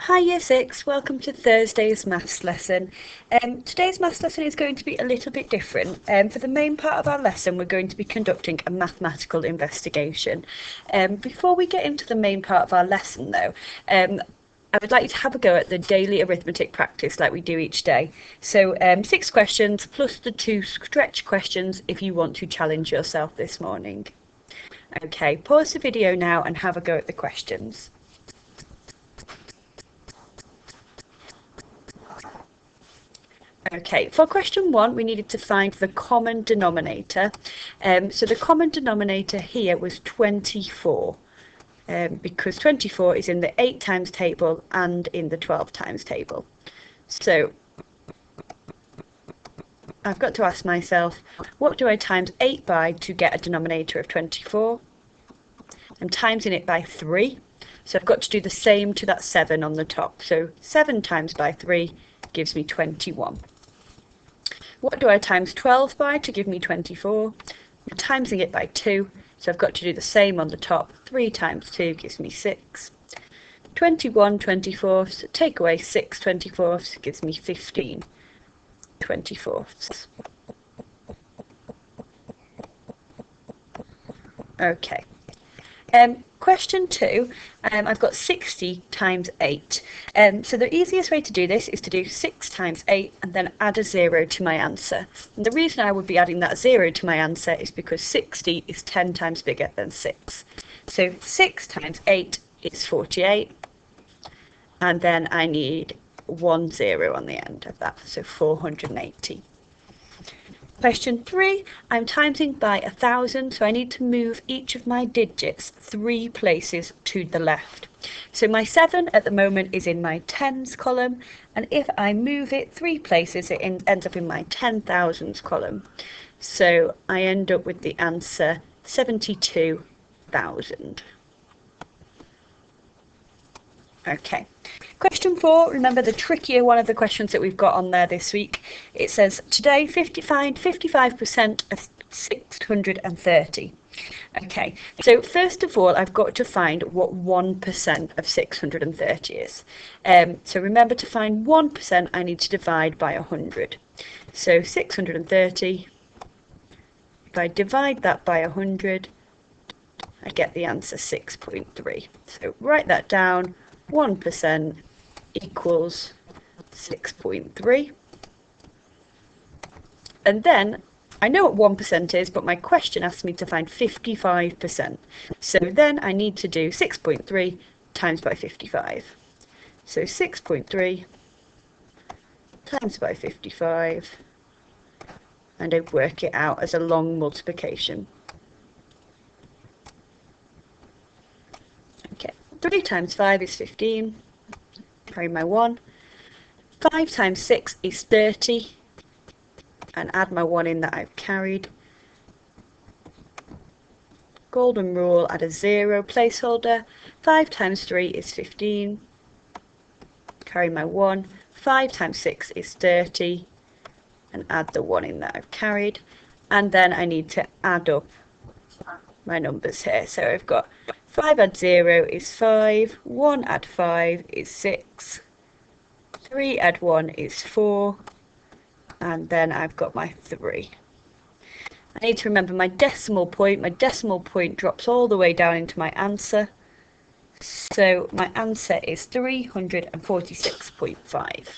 Hi Year 6, welcome to Thursday's maths lesson. Today's maths lesson is going to be a little bit different. For the main part of our lesson we're going to be conducting a mathematical investigation. Before we get into the main part of our lesson though, I would like you to have a go at the daily arithmetic practice like we do each day. So 6 questions plus the 2 stretch questions if you want to challenge yourself this morning. Okay, pause the video now and have a go at the questions. Okay, for question 1, we needed to find the common denominator. So the common denominator here was 24, because 24 is in the 8 times table and in the 12 times table. So I've got to ask myself, what do I times 8 by to get a denominator of 24? I'm timesing it by 3, so I've got to do the same to that 7 on the top. So 7 times by 3 gives me 21. What do I times 12 by to give me 24? I'm timesing it by 2, so I've got to do the same on the top. 3 times 2 gives me 6. 21 24ths, take away 6 24ths, gives me 15 24ths. Okay. Question 2, I've got 60 times 8. So the easiest way to do this is to do 6 times 8 and then add a 0 to my answer. And the reason I would be adding that 0 to my answer is because 60 is 10 times bigger than 6. So 6 times 8 is 48. And then I need 1 0 on the end of that, so 480. Question 3, I'm timesing by 1,000, so I need to move each of my digits 3 places to the left. So my 7 at the moment is in my tens column, and if I move it 3 places, it ends up in my 10,000s column. So I end up with the answer 72,000. Okay. Question 4, remember the trickier one of the questions that we've got on there this week. It says, today find 55% of 630. Okay, so first of all, I've got to find what 1% of 630 is. So remember, to find 1%, I need to divide by 100. So 630, if I divide that by 100, I get the answer 6.3. So write that down. 1% equals 6.3. And then I know what 1% is, but my question asks me to find 55%. So then I need to do 6.3 times by 55. So 6.3 times by 55, and I work it out as a long multiplication. 3 times 5 is 15, carry my 1. 5 times 6 is 30, and add my 1 in that I've carried. Golden rule, add a 0 placeholder. 5 times 3 is 15, carry my 1. 5 times 6 is 30, and add the 1 in that I've carried. And then I need to add up my numbers here. So I've got 5 add 0 is 5, 1 add 5 is 6, 3 add 1 is 4, and then I've got my 3. I need to remember my decimal point. My decimal point drops all the way down into my answer. So my answer is 346.5.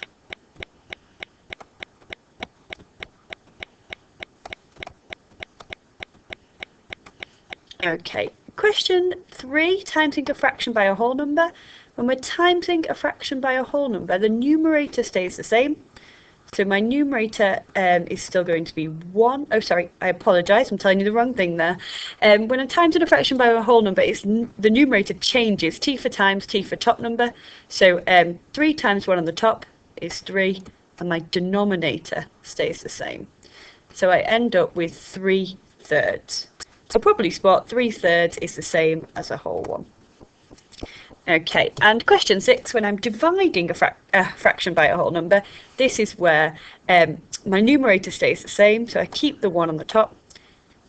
Okay. Question 3, timesing a fraction by a whole number. When we're timesing a fraction by a whole number, the numerator stays the same. So my numerator is still going to be 1. Oh, sorry, I apologise, I'm telling you the wrong thing there. When I'm timesing a fraction by a whole number, the numerator changes. T for times, T for top number. So 3 times 1 on the top is 3, and my denominator stays the same. So I end up with 3/3. So probably spot 3/3 is the same as a whole one. Okay, and question 6, when I'm dividing a fraction by a whole number, this is where my numerator stays the same, so I keep the 1 on the top.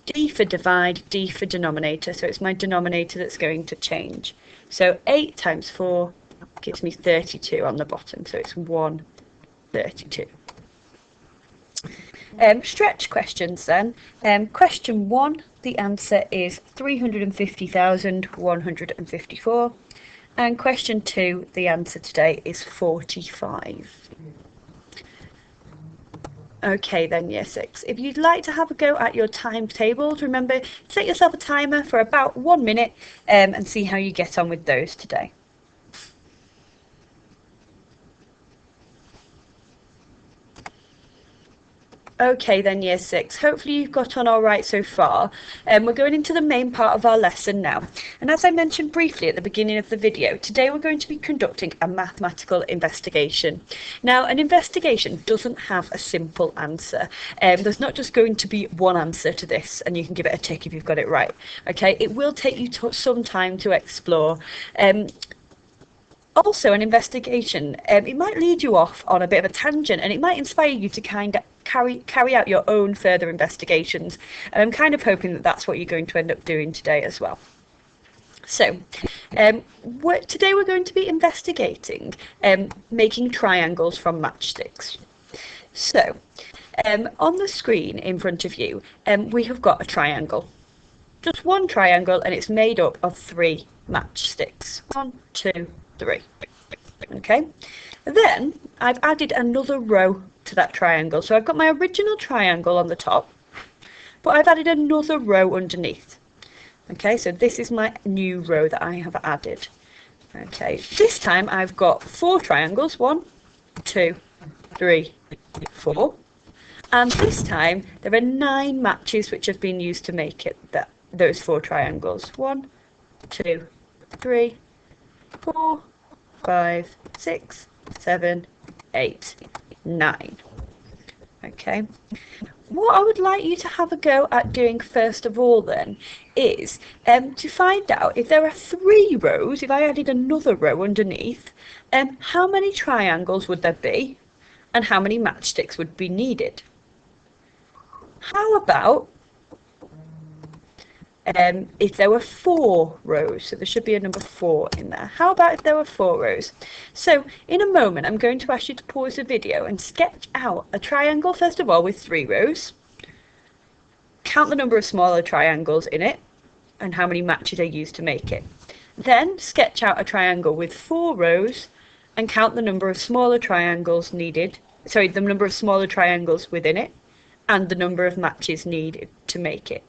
D for divide, D for denominator, so it's my denominator that's going to change. So 8 times 4 gives me 32 on the bottom, so it's 132. Stretch questions then. Question 1, the answer is 350,154. And question 2, the answer today is 45. Okay then, year 6. If you'd like to have a go at your timetables, remember, set yourself a timer for about 1 minute and see how you get on with those today. Okay then, year 6, hopefully you've got on all right so far. We're going into the main part of our lesson now. And as I mentioned briefly at the beginning of the video, today we're going to be conducting a mathematical investigation. Now, an investigation doesn't have a simple answer. There's not just going to be one answer to this and you can give it a tick if you've got it right. Okay, it will take you some time to explore. Also, an investigation, it might lead you off on a bit of a tangent and it might inspire you to kind of carry out your own further investigations. And I'm kind of hoping that that's what you're going to end up doing today as well. So, today we're going to be investigating making triangles from matchsticks. So, on the screen in front of you, we have got a triangle. Just one triangle, and it's made up of 3 matchsticks. 1, 2, 3. Okay, then I've added another row to that triangle. So I've got my original triangle on the top, but I've added another row underneath. Okay, so this is my new row that I have added. Okay, this time I've got 4 triangles. 1, 2, 3, 4. And this time there are 9 matches which have been used to make it those 4 triangles. 1, 2, 3, 4, 5, 6, 7, 8, 9. Okay, what I would like you to have a go at doing first of all then is to find out if there are 3 rows, if I added another row underneath, how many triangles would there be and how many matchsticks would be needed. How about if there were 4 rows, so there should be a number 4 in there. How about if there were 4 rows? So in a moment I'm going to ask you to pause the video and sketch out a triangle first of all with 3 rows. Count the number of smaller triangles in it and how many matches are used to make it. Then sketch out a triangle with 4 rows and count the number of smaller triangles needed, sorry, the number of smaller triangles within it and the number of matches needed to make it.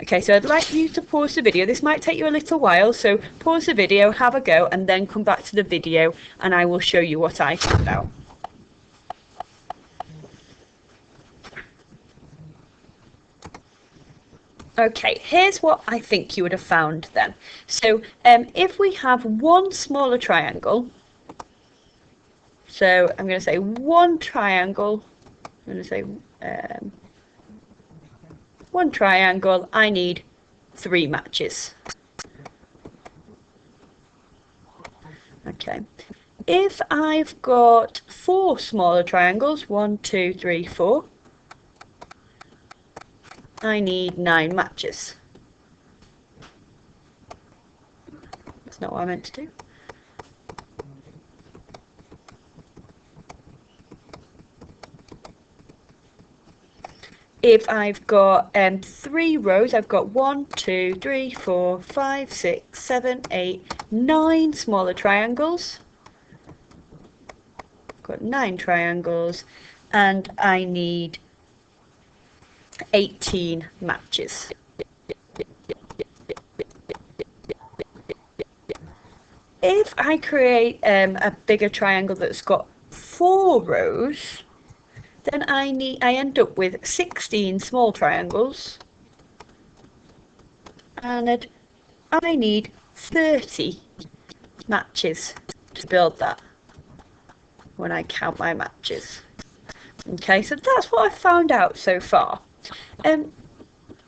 Okay, so I'd like you to pause the video. This might take you a little while, so pause the video, have a go, and then come back to the video and I will show you what I found out. Okay, here's what I think you would have found then. So if we have one smaller triangle, so I'm going to say one triangle, I'm going to say one triangle, I need 3 matches. Okay, if I've got 4 smaller triangles, 1, 2, 3, 4, I need 9 matches. That's not what I meant to do. If I've got 3 rows, I've got 1, 2, 3, 4, 5, 6, 7, 8, 9 smaller triangles. I've got 9 triangles and I need 18 matches. If I create a bigger triangle that's got 4 rows, then I end up with 16 small triangles and I need 30 matches to build that when I count my matches. Okay, so that's what I've found out so far. At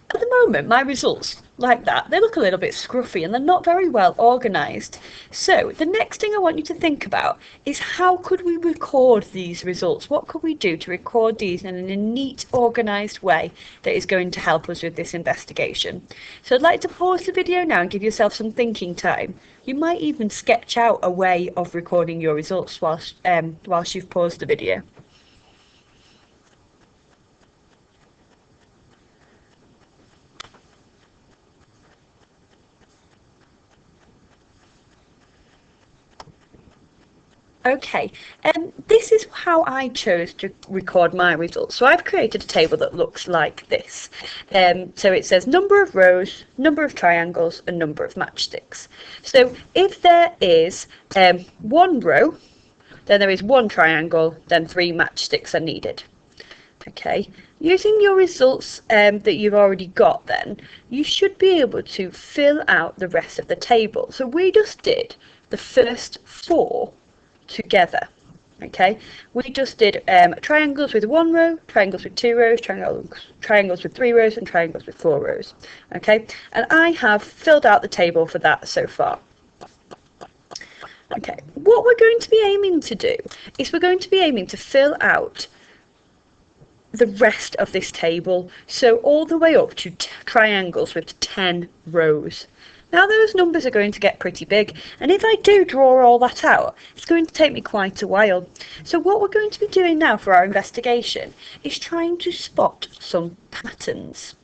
the moment, my results like that. They look a little bit scruffy and they're not very well organised. So the next thing I want you to think about is how could we record these results? What could we do to record these in a neat, organised way that is going to help us with this investigation? So I'd like to pause the video now and give yourself some thinking time. You might even sketch out a way of recording your results whilst you've paused the video. Okay, this is how I chose to record my results. So I've created a table that looks like this. So it says number of rows, number of triangles, and number of matchsticks. So if there is one row, then there is one triangle, then 3 matchsticks are needed. Okay, using your results that you've already got, then you should be able to fill out the rest of the table. So we just did the first 4 together. Okay, we just did triangles with 1 row, triangles with 2 rows, triangles with 3 rows, and triangles with 4 rows. Okay, and I have filled out the table for that so far. Okay, what we're going to be aiming to do is we're going to be aiming to fill out the rest of this table, so all the way up to triangles with 10 rows. Now those numbers are going to get pretty big, and if I do draw all that out, it's going to take me quite a while. So what we're going to be doing now for our investigation is trying to spot some patterns.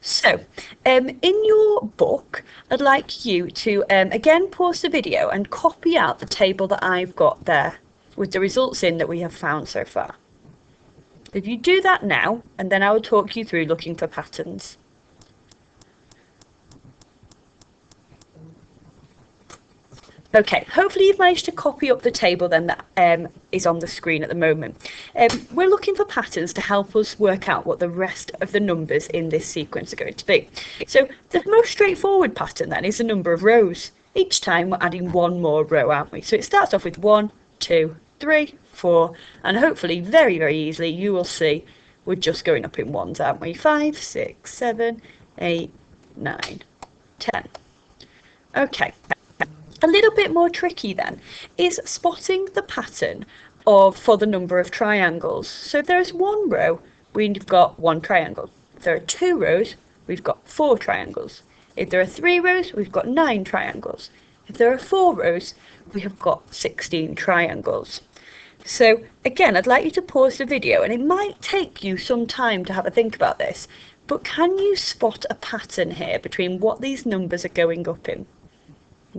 So in your book, I'd like you to again pause the video and copy out the table that I've got there with the results in that we have found so far. If you do that now, and then I will talk you through looking for patterns. Okay, hopefully you've managed to copy up the table then that is on the screen at the moment. We're looking for patterns to help us work out what the rest of the numbers in this sequence are going to be. So the most straightforward pattern then is the number of rows. Each time we're adding 1 more row, aren't we? So it starts off with 1, 2, 3, 4, and hopefully very, very easily you will see we're just going up in ones, aren't we? 5, 6, 7, 8, 9, 10. Okay. A little bit more tricky then is spotting the pattern for the number of triangles. So if there's 1 row, we've got 1 triangle. If there are 2 rows, we've got 4 triangles. If there are 3 rows, we've got 9 triangles. If there are 4 rows, we have got 16 triangles. So again, I'd like you to pause the video, and it might take you some time to have a think about this, but can you spot a pattern here between what these numbers are going up in?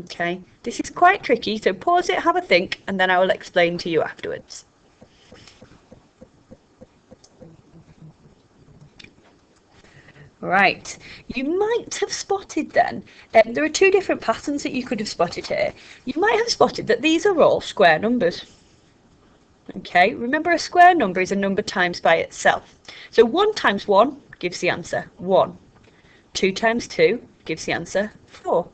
Okay, this is quite tricky, so pause it, have a think, and then I will explain to you afterwards. Right, you might have spotted then, there are 2 different patterns that you could have spotted here. You might have spotted that these are all square numbers. Okay, remember a square number is a number times by itself. So 1 times 1 gives the answer 1. 2 times 2 gives the answer 4.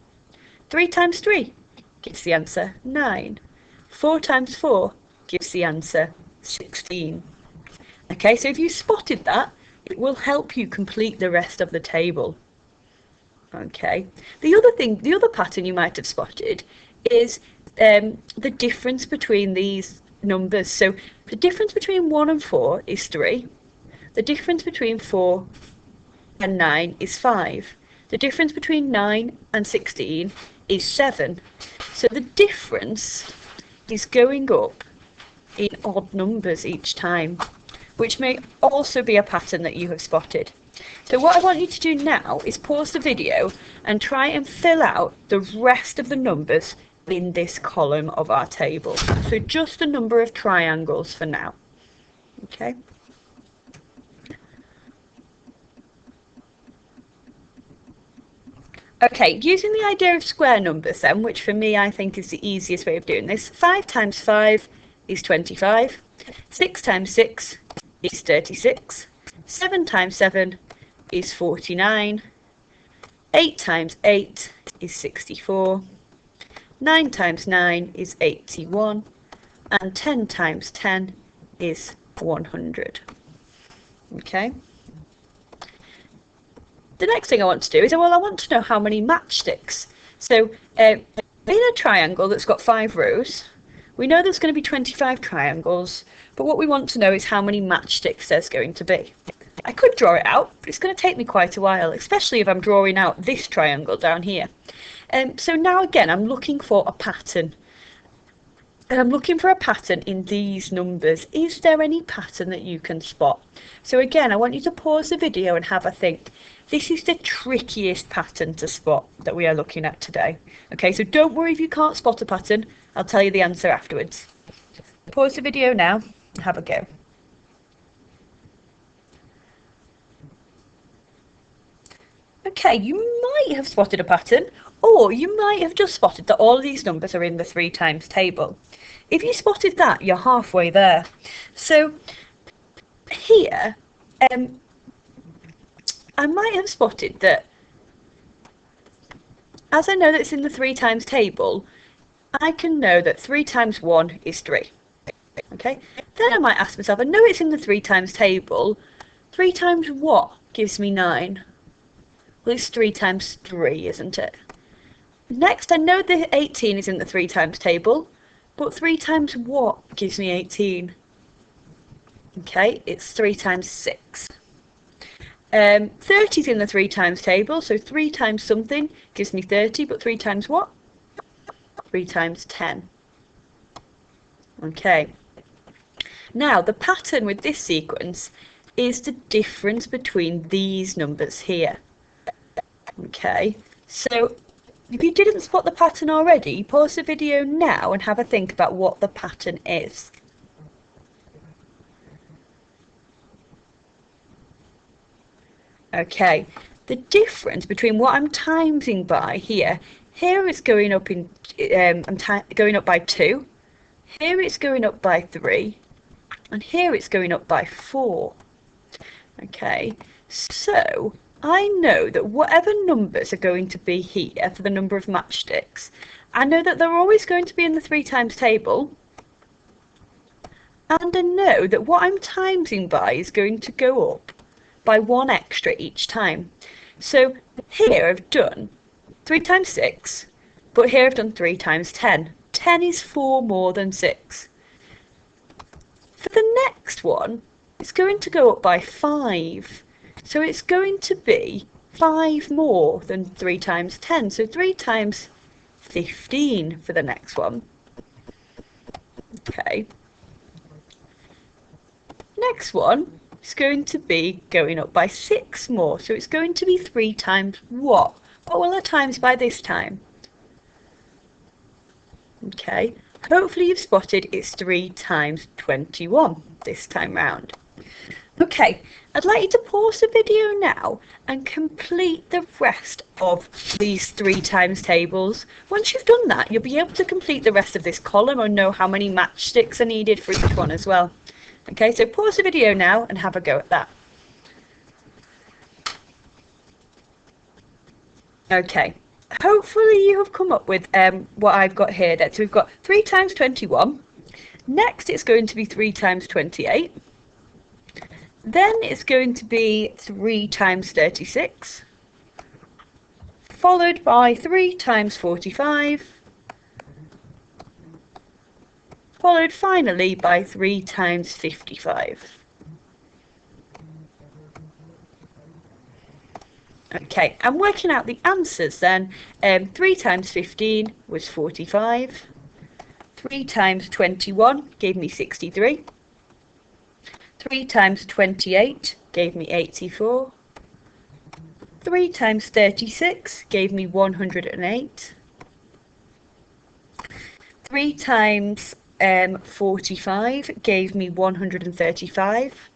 3 times 3 gives the answer 9. 4 times 4 gives the answer 16. Okay, so if you spotted that, it will help you complete the rest of the table. Okay, the other pattern you might have spotted is the difference between these numbers. So the difference between 1 and 4 is 3. The difference between 4 and 9 is 5. The difference between 9 and 16 is 7. So the difference is going up in odd numbers each time, which may also be a pattern that you have spotted. So what I want you to do now is pause the video and try and fill out the rest of the numbers in this column of our table. So just the number of triangles for now. Okay. Okay, using the idea of square numbers then, which for me I think is the easiest way of doing this, 5 times 5 is 25, 6 times 6 is 36, 7 times 7 is 49, 8 times 8 is 64, 9 times 9 is 81, and 10 times 10 is 100. Okay. the next thing I want to do is, well, I want to know how many matchsticks. So in a triangle that's got 5 rows, we know there's going to be 25 triangles, but what we want to know is how many matchsticks there's going to be. I could draw it out, but it's going to take me quite a while, especially if I'm drawing out this triangle down here. So now again, I'm looking for a pattern. And I'm looking for a pattern in these numbers. Is there any pattern that you can spot? So again, I want you to pause the video and have a think. This is the trickiest pattern to spot that we are looking at today. Okay, so don't worry if you can't spot a pattern. I'll tell you the answer afterwards. Pause the video now and have a go. Okay, you might have spotted a pattern, or you might have just spotted that all of these numbers are in the 3 times table. If you spotted that, you're halfway there. So here, I might have spotted that, as I know that it's in the 3 times table, I can know that 3 times 1 is 3. Okay, then I might ask myself, I know it's in the 3 times table, 3 times what gives me 9? Well, it's 3 times 3, isn't it? Next, I know that 18 is in the 3 times table, but 3 times what gives me 18? Okay, it's 3 times 6. 30 is in the 3 times table, so 3 times something gives me 30, but 3 times what? 3 times 10. Okay. Now, the pattern with this sequence is the difference between these numbers here. Okay, so if you didn't spot the pattern already, pause the video now and have a think about what the pattern is. Okay, the difference between what I'm timesing by here it's going up in going up by 2, here it's going up by 3, and here it's going up by 4. Okay, so I know that whatever numbers are going to be here for the number of matchsticks, I know that they're always going to be in the 3 times table, and I know that what I'm timesing by is going to go up by 1 extra each time. So here I've done 3 times 6, but here I've done 3 times 10. 10 is 4 more than 6. For the next one, it's going to go up by 5. So it's going to be 5 more than 3 times 10. So 3 times 15 for the next one. Okay. Next one is going to be going up by 6 more. So it's going to be 3 times what? What will I times by this time? Okay. Hopefully you've spotted it's 3 times 21 this time round. Okay, I'd like you to pause the video now and complete the rest of these 3 times tables. Once you've done that, you'll be able to complete the rest of this column and know how many matchsticks are needed for each one as well. Okay, so pause the video now and have a go at that. Okay, hopefully you have come up with what I've got here. So we've got 3 times 21. Next, it's going to be 3 times 28. Then it's going to be 3 times 36, followed by 3 times 45, followed finally by 3 times 55. Okay, I'm working out the answers then. 3 times 15 was 45. 3 times 21 gave me 63. 3 times 28 gave me 84. 3 times 36 gave me 108. 3 times 45 gave me 135.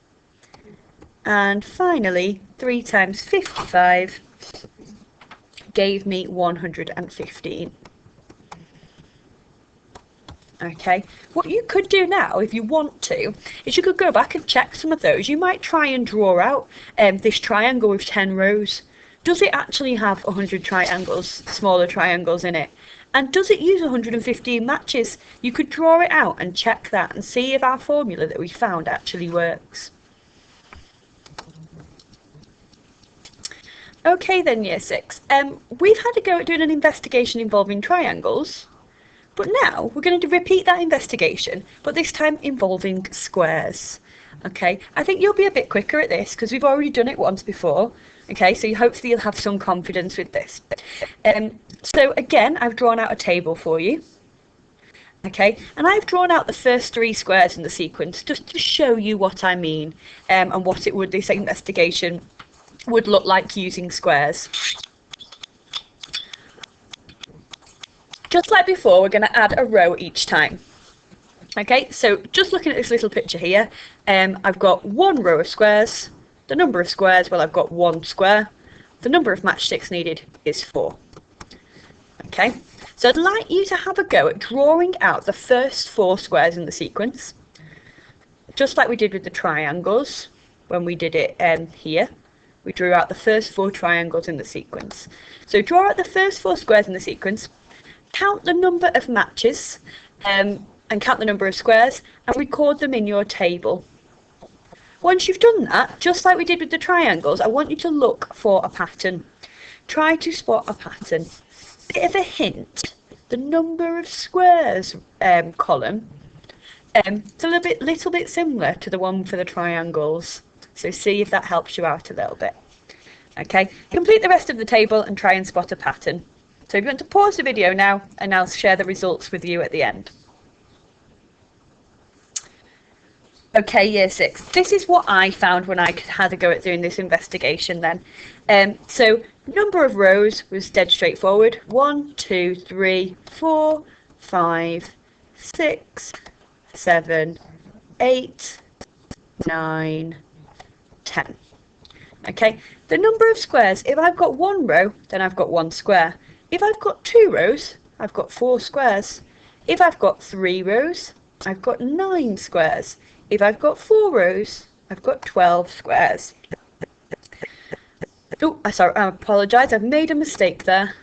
And finally, 3 times 55 gave me 115. Okay, what you could do now, if you want to, is you could go back and check some of those. You might try and draw out this triangle with 10 rows. Does it actually have 100 triangles, smaller triangles in it? And does it use 115 matches? You could draw it out and check that and see if our formula that we found actually works. Okay then, Year 6. We've had a go at doing an investigation involving triangles, but now we're going to repeat that investigation, but this time involving squares. Okay, I think you'll be a bit quicker at this because we've already done it once before. Okay, so hopefully you'll have some confidence with this. So again, I've drawn out a table for you. Okay, and I've drawn out the first 3 squares in the sequence just to show you what I mean, and what this investigation would look like using squares. Just like before, we're going to add a row each time. Okay, so just looking at this little picture here, I've got 1 row of squares. The number of squares, well, I've got 1 square. The number of matchsticks needed is 4. Okay, so I'd like you to have a go at drawing out the first 4 squares in the sequence, just like we did with the triangles when we did it here. We drew out the first 4 triangles in the sequence. So draw out the first 4 squares in the sequence, count the number of matches, and count the number of squares, and record them in your table. Once you've done that, just like we did with the triangles, I want you to look for a pattern. Try to spot a pattern. Bit of a hint, the number of squares column, it's a little bit similar to the one for the triangles. So see if that helps you out a little bit. Okay, complete the rest of the table and try and spot a pattern. So if you want to pause the video now, and I'll share the results with you at the end. Okay, Year 6. This is what I found when I had a go at doing this investigation then. So number of rows was dead straightforward. 1, 2, 3, 4, 5, 6, 7, 8, 9, 10. Okay, the number of squares, if I've got 1 row, then I've got 1 square. If I've got 2 rows, I've got 4 squares. If I've got 3 rows, I've got 9 squares. If I've got 4 rows, I've got 12 squares. Oh, sorry, I apologise, I've made a mistake there.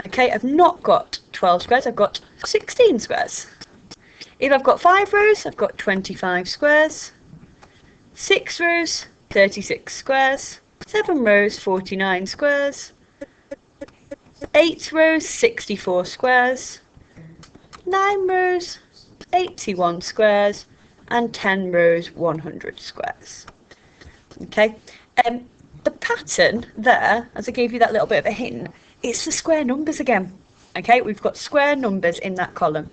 Okay, I've not got 12 squares, I've got 16 squares. If I've got 5 rows, I've got 25 squares. 6 rows, 36 squares. 7 rows, 49 squares. 8 rows, 64 squares. 9 rows, 81 squares. And 10 rows, 100 squares. Okay, the pattern there, as I gave you that little bit of a hint, it's the square numbers again. Okay, we've got square numbers in that column.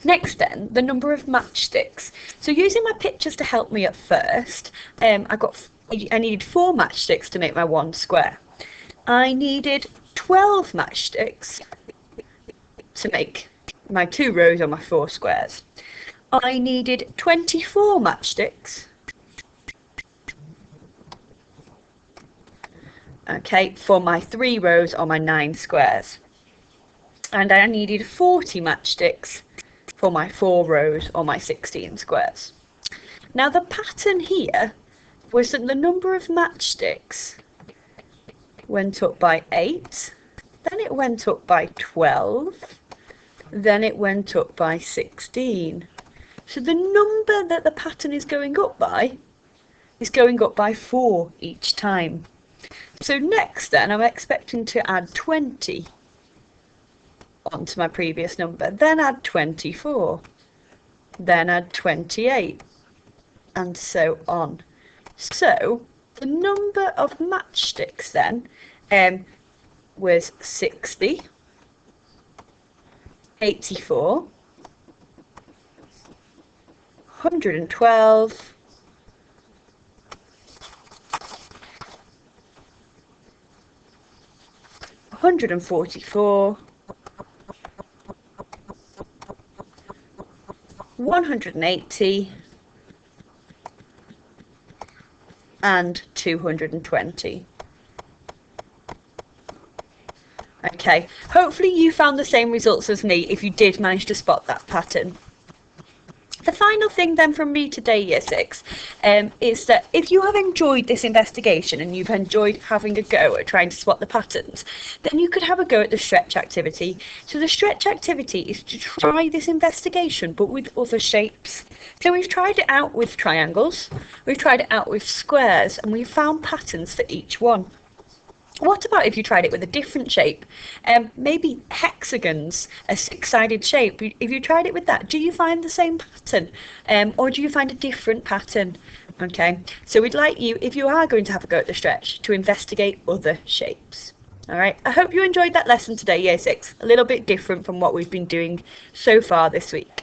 Next then, the number of matchsticks. So using my pictures to help me at first, I needed 4 matchsticks to make my 1 square. I needed 12 matchsticks to make my 2 rows on my 4 squares. I needed 24 matchsticks, okay, for my 3 rows on my 9 squares. And I needed 40 matchsticks for my 4 rows on my 16 squares. Now the pattern here was that the number of matchsticks went up by 8, then it went up by 12, then it went up by 16. So the number that the pattern is going up by is going up by 4 each time. So next then, I'm expecting to add 20 onto my previous number, then add 24, then add 28, and so on. So the number of matchsticks then was 60, 84, 112, 144, 180, and 220. Okay, hopefully you found the same results as me if you did manage to spot that pattern. The final thing then from me today, Year 6, is that if you have enjoyed this investigation and you've enjoyed having a go at trying to spot the patterns, then you could have a go at the stretch activity. So the stretch activity is to try this investigation but with other shapes. So we've tried it out with triangles, we've tried it out with squares, and we've found patterns for each one. What about if you tried it with a different shape? Maybe hexagons, a six-sided shape. If you tried it with that, do you find the same pattern? Or do you find a different pattern? Okay, so we'd like you, if you are going to have a go at the stretch, to investigate other shapes. All right, I hope you enjoyed that lesson today, Year 6. A little bit different from what we've been doing so far this week.